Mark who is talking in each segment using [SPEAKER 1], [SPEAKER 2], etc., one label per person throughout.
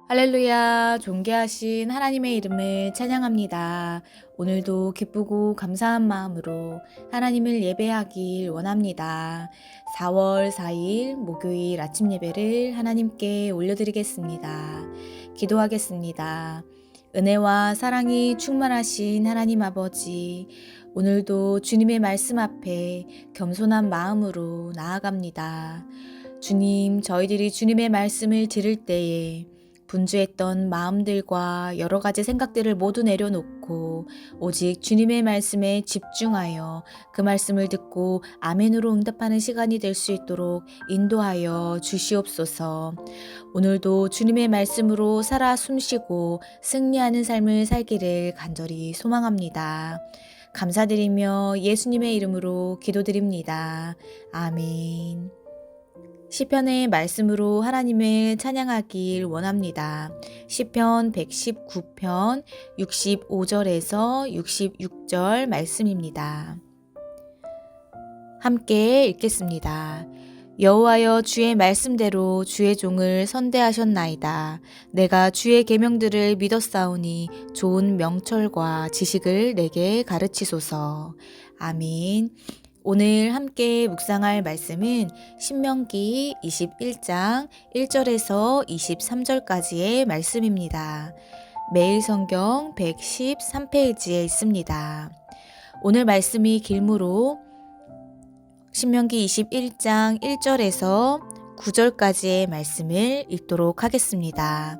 [SPEAKER 1] 할렐루야, 존귀하신 하나님의 이름을 찬양합니다. 오늘도 기쁘고 감사한 마음으로 하나님을 예배하길 원합니다. 4월 4일 목요일 아침 예배를 하나님께 올려드리겠습니다. 기도하겠습니다. 은혜와 사랑이 충만하신 하나님 아버지, 오늘도 주님의 말씀 앞에 겸손한 마음으로 나아갑니다. 주님, 저희들이 주님의 말씀을 들을 때에 분주했던 마음들과 여러 가지 생각들을 모두 내려놓고 오직 주님의 말씀에 집중하여 그 말씀을 듣고 아멘으로 응답하는 시간이 될 수 있도록 인도하여 주시옵소서. 오늘도 주님의 말씀으로 살아 숨쉬고 승리하는 삶을 살기를 간절히 소망합니다. 감사드리며 예수님의 이름으로 기도드립니다. 아멘. 시편의 말씀으로 하나님을 찬양하길 원합니다. 시편 119편 65절에서 66절 말씀입니다. 함께 읽겠습니다. 여호와여, 주의 말씀대로 주의 종을 선대하셨나이다. 내가 주의 계명들을 믿었사오니 좋은 명철과 지식을 내게 가르치소서. 아멘. 오늘 함께 묵상할 말씀은 신명기 21장 1절에서 23절까지의 말씀입니다. 매일 성경 113페이지에 있습니다. 오늘 말씀이 길므로 신명기 21장 1절에서 9절까지의 말씀을 읽도록 하겠습니다.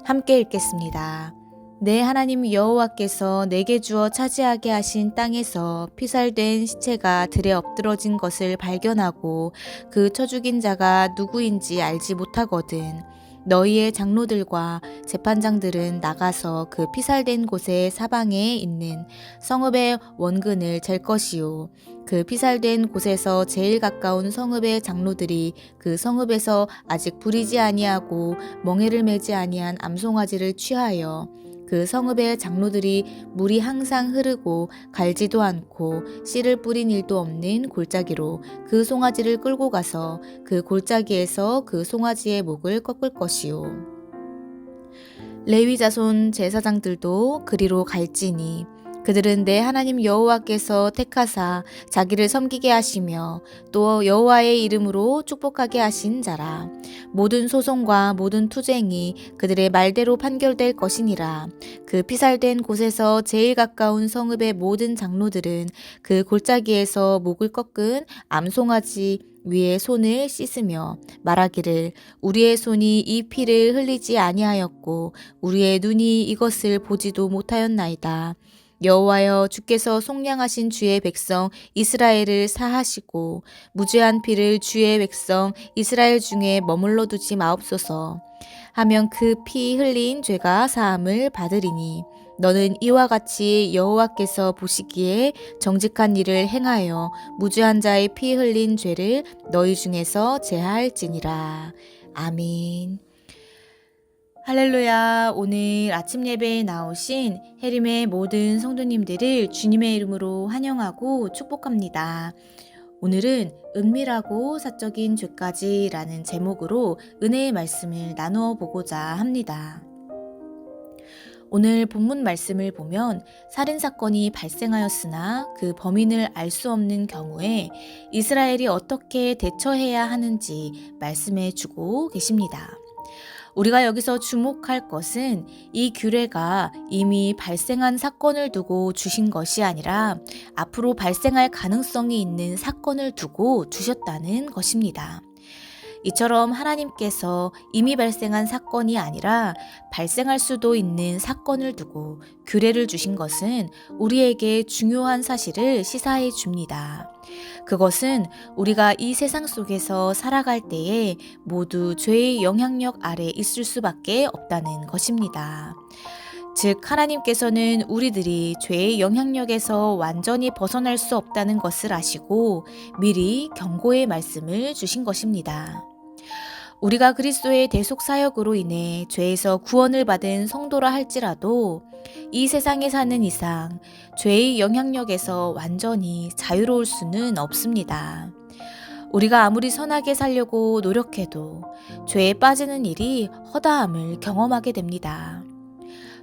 [SPEAKER 1] 함께 읽겠습니다. 내 하나님 여호와께서 내게 주어 차지하게 하신 땅에서 피살된 시체가 들에 엎드러진 것을 발견하고 그 쳐 죽인 자가 누구인지 알지 못하거든. 너희의 장로들과 재판장들은 나가서 그 피살된 곳의 사방에 있는 성읍의 원근을 잴 것이요. 그 피살된 곳에서 제일 가까운 성읍의 장로들이 그 성읍에서 아직 부리지 아니하고 멍에를 매지 아니한 암송아지를 취하여 그 성읍의 장로들이 물이 항상 흐르고 갈지도 않고 씨를 뿌린 일도 없는 골짜기로 그 송아지를 끌고 가서 그 골짜기에서 그 송아지의 목을 꺾을 것이요. 레위 자손 제사장들도 그리로 갈지니 그들은 내 하나님 여호와께서 택하사 자기를 섬기게 하시며 또 여호와의 이름으로 축복하게 하신 자라. 모든 소송과 모든 투쟁이 그들의 말대로 판결될 것이니라. 그 피살된 곳에서 제일 가까운 성읍의 모든 장로들은 그 골짜기에서 목을 꺾은 암송아지 위에 손을 씻으며 말하기를 우리의 손이 이 피를 흘리지 아니하였고 우리의 눈이 이것을 보지도 못하였나이다. 여호와여, 주께서 속량하신 주의 백성 이스라엘을 사하시고 무죄한 피를 주의 백성 이스라엘 중에 머물러 두지 마옵소서. 하면 그 피 흘린 죄가 사함을 받으리니 너는 이와 같이 여호와께서 보시기에 정직한 일을 행하여 무죄한 자의 피 흘린 죄를 너희 중에서 제하할지니라. 아멘. 할렐루야. 오늘 아침 예배에 나오신 해림의 모든 성도님들을 주님의 이름으로 환영하고 축복합니다. 오늘은 은밀하고 사적인 죄까지라는 제목으로 은혜의 말씀을 나누어 보고자 합니다. 오늘 본문 말씀을 보면 살인사건이 발생하였으나 그 범인을 알 수 없는 경우에 이스라엘이 어떻게 대처해야 하는지 말씀해 주고 계십니다. 우리가 여기서 주목할 것은 이 규례가 이미 발생한 사건을 두고 주신 것이 아니라 앞으로 발생할 가능성이 있는 사건을 두고 주셨다는 것입니다. 이처럼 하나님께서 이미 발생한 사건이 아니라 발생할 수도 있는 사건을 두고 규례를 주신 것은 우리에게 중요한 사실을 시사해 줍니다. 그것은 우리가 이 세상 속에서 살아갈 때에 모두 죄의 영향력 아래 있을 수밖에 없다는 것입니다. 즉, 하나님께서는 우리들이 죄의 영향력에서 완전히 벗어날 수 없다는 것을 아시고 미리 경고의 말씀을 주신 것입니다. 우리가 그리스도의 대속 사역으로 인해 죄에서 구원을 받은 성도라 할지라도 이 세상에 사는 이상 죄의 영향력에서 완전히 자유로울 수는 없습니다. 우리가 아무리 선하게 살려고 노력해도 죄에 빠지는 일이 허다함을 경험하게 됩니다.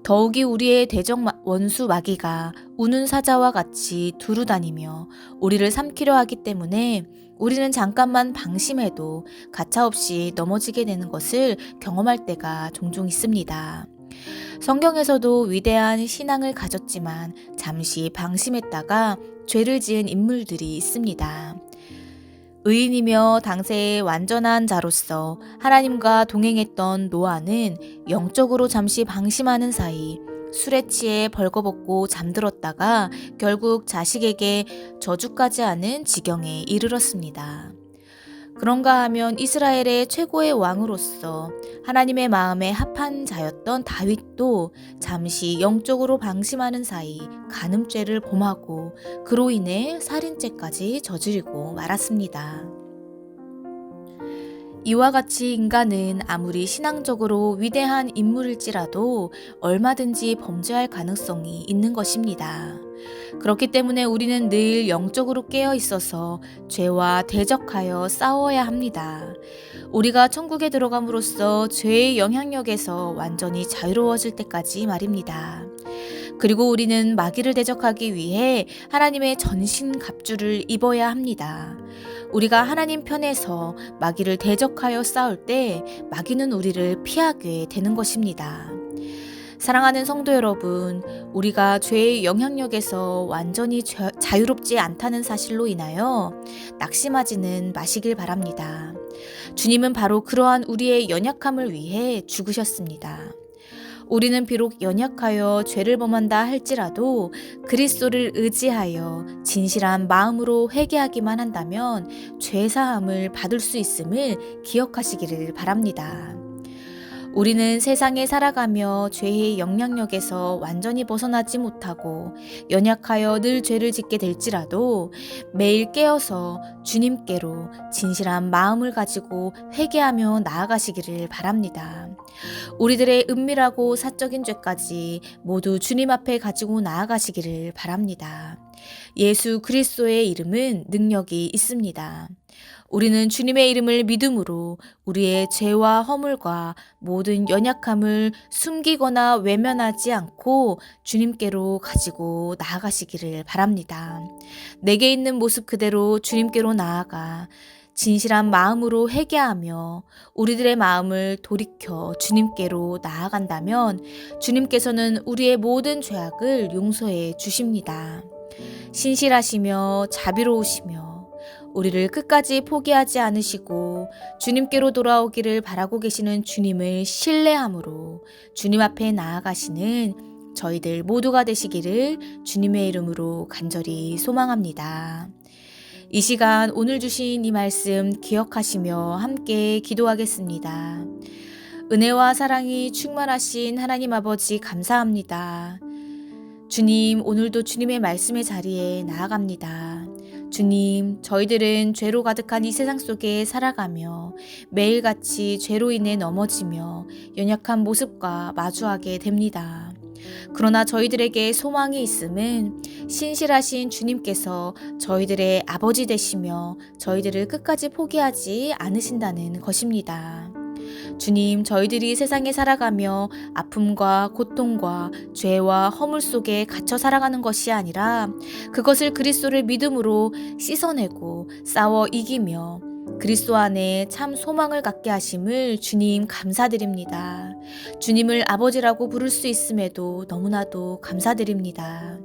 [SPEAKER 1] 더욱이 우리의 대적 원수 마귀가 우는 사자와 같이 두루다니며 우리를 삼키려 하기 때문에 우리는 잠깐만 방심해도 가차없이 넘어지게 되는 것을 경험할 때가 종종 있습니다. 성경에서도 위대한 신앙을 가졌지만 잠시 방심했다가 죄를 지은 인물들이 있습니다. 의인이며 당세의 완전한 자로서 하나님과 동행했던 노아는 영적으로 잠시 방심하는 사이 술에 취해 벌거벗고 잠들었다가 결국 자식에게 저주까지 하는 지경에 이르렀습니다. 그런가 하면 이스라엘의 최고의 왕으로서 하나님의 마음에 합한 자였던 다윗도 잠시 영적으로 방심하는 사이 간음죄를 범하고 그로 인해 살인죄까지 저지르고 말았습니다. 이와 같이 인간은 아무리 신앙적으로 위대한 인물일지라도 얼마든지 범죄할 가능성이 있는 것입니다. 그렇기 때문에 우리는 늘 영적으로 깨어 있어서 죄와 대적하여 싸워야 합니다. 우리가 천국에 들어감으로써 죄의 영향력에서 완전히 자유로워질 때까지 말입니다. 그리고 우리는 마귀를 대적하기 위해 하나님의 전신 갑주를 입어야 합니다. 우리가 하나님 편에서 마귀를 대적하여 싸울 때 마귀는 우리를 피하게 되는 것입니다. 사랑하는 성도 여러분, 우리가 죄의 영향력에서 완전히 자유롭지 않다는 사실로 인하여 낙심하지는 마시길 바랍니다. 주님은 바로 그러한 우리의 연약함을 위해 죽으셨습니다. 우리는 비록 연약하여 죄를 범한다 할지라도 그리스도를 의지하여 진실한 마음으로 회개하기만 한다면 죄사함을 받을 수 있음을 기억하시기를 바랍니다. 우리는 세상에 살아가며 죄의 영향력에서 완전히 벗어나지 못하고 연약하여 늘 죄를 짓게 될지라도 매일 깨어서 주님께로 진실한 마음을 가지고 회개하며 나아가시기를 바랍니다. 우리들의 은밀하고 사적인 죄까지 모두 주님 앞에 가지고 나아가시기를 바랍니다. 예수 그리스도의 이름은 능력이 있습니다. 우리는 주님의 이름을 믿음으로 우리의 죄와 허물과 모든 연약함을 숨기거나 외면하지 않고 주님께로 가지고 나아가시기를 바랍니다. 내게 있는 모습 그대로 주님께로 나아가 진실한 마음으로 회개하며 우리들의 마음을 돌이켜 주님께로 나아간다면 주님께서는 우리의 모든 죄악을 용서해 주십니다. 신실하시며 자비로우시며 우리를 끝까지 포기하지 않으시고 주님께로 돌아오기를 바라고 계시는 주님을 신뢰함으로 주님 앞에 나아가시는 저희들 모두가 되시기를 주님의 이름으로 간절히 소망합니다. 이 시간 오늘 주신 이 말씀 기억하시며 함께 기도하겠습니다. 은혜와 사랑이 충만하신 하나님 아버지 감사합니다. 주님, 오늘도 주님의 말씀의 자리에 나아갑니다. 주님, 저희들은 죄로 가득한 이 세상 속에 살아가며 매일같이 죄로 인해 넘어지며 연약한 모습과 마주하게 됩니다. 그러나 저희들에게 소망이 있음은 신실하신 주님께서 저희들의 아버지 되시며 저희들을 끝까지 포기하지 않으신다는 것입니다. 주님, 저희들이 세상에 살아가며 아픔과 고통과 죄와 허물 속에 갇혀 살아가는 것이 아니라 그것을 그리스도를 믿음으로 씻어내고 싸워 이기며 그리스도 안에 참 소망을 갖게 하심을 주님 감사드립니다. 주님을 아버지라고 부를 수 있음에도 너무나도 감사드립니다.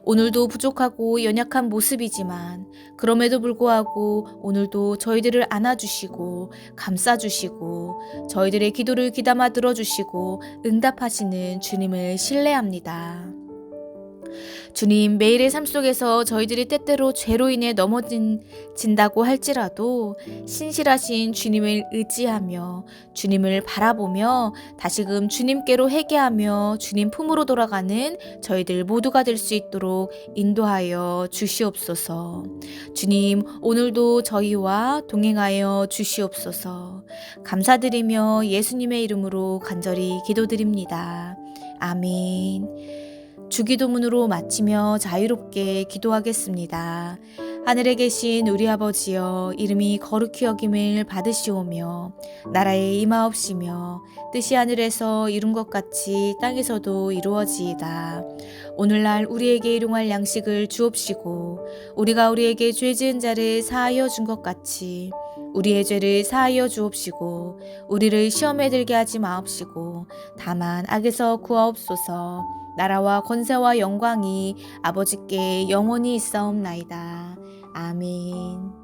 [SPEAKER 1] 오늘도 부족하고 연약한 모습이지만 그럼에도 불구하고 오늘도 저희들을 안아주시고 감싸주시고 저희들의 기도를 귀담아 들어주시고 응답하시는 주님을 신뢰합니다. 주님, 매일의 삶 속에서 저희들이 때때로 죄로 인해 넘어진다고 할지라도 신실하신 주님을 의지하며 주님을 바라보며 다시금 주님께로 회개하며 주님 품으로 돌아가는 저희들 모두가 될 수 있도록 인도하여 주시옵소서. 주님, 오늘도 저희와 동행하여 주시옵소서. 감사드리며 예수님의 이름으로 간절히 기도드립니다. 아멘. 주기도문으로 마치며 자유롭게 기도하겠습니다. 하늘에 계신 우리 아버지여, 이름이 거룩히 여김을 받으시오며 나라에 임하옵시며 뜻이 하늘에서 이룬 것 같이 땅에서도 이루어지이다. 오늘날 우리에게 일용할 양식을 주옵시고 우리가 우리에게 죄 지은 자를 사하여 준 것 같이 우리의 죄를 사하여 주옵시고 우리를 시험에 들게 하지 마옵시고 다만 악에서 구하옵소서. 나라와 권세와 영광이 아버지께 영원히 있사옵나이다. 아멘.